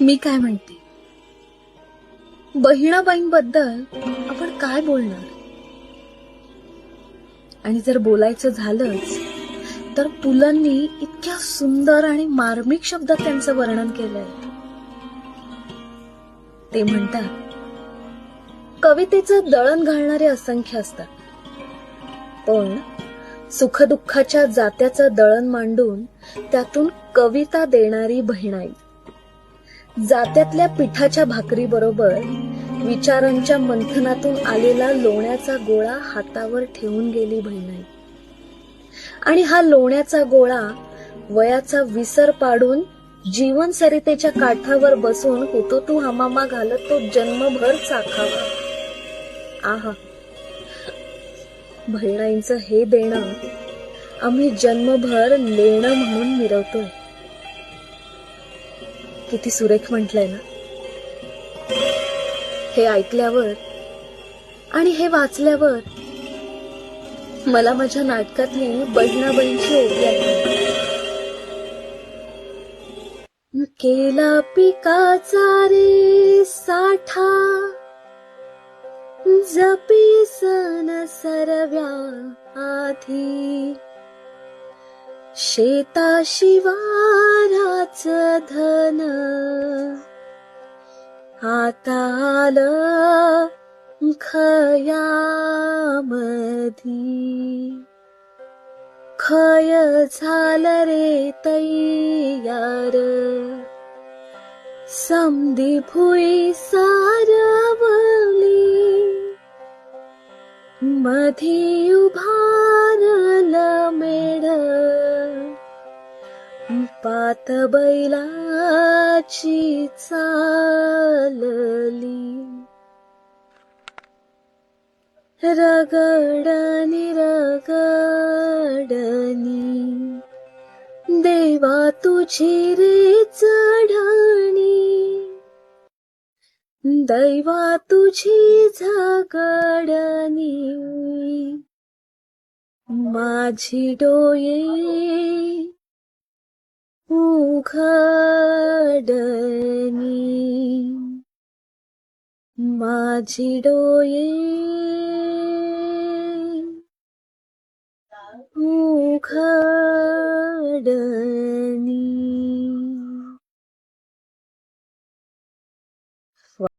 मी काय म्हणते, बहिणाबाईंबद्दल आपण काय बोलणार? आणि जर बोलायचं झालंच तर पुलंनी इतक्या सुंदर आणि मार्मिक शब्दात त्यांचं वर्णन केलंय. ते म्हणतात, कवितेचं दळण घालणारे असंख्य असतात, पण सुखदुःखाच्या जात्याचं दळण मांडून त्यातून कविता देणारी बहिणाई. जात्यातल्या पिठाच्या भाकरी बरोबर विचारांच्या मंथनातून आलेला लोण्याचा गोळा हातावर ठेवून गेली बहिणाई. आणि हा लोण्याचा गोळा वयाचा विसर पाडून जीवन सरितेच्या काठावर बसून हुतुतू हमामा घालत तो जन्मभर चाखावा. आहा, बहिणाईंचं हे देणं आम्ही जन्मभर लेणं म्हणून मिरवतोय. किती सुरेख म्हटलंय ना. हे ऐकल्यावर आणि हे वाचल्यावर मला माझ्या नाटकातली बहिणाबाईंची ओवी आली. केला पिकाचा रे साठा, जपी सन सरव्या आधी, शेता शिवाराच धन आता आलं खयामधी. खय झालं रे तैयार, समधी भुई सारवली, मधी उभारलं मेढ, पात बैलाची चालली. रगडणी रगडणी देवा तुझी रे चढणी, दैवा तुझी झगडणी, माझी डोये उघडणी, माझी डोये उघडणी.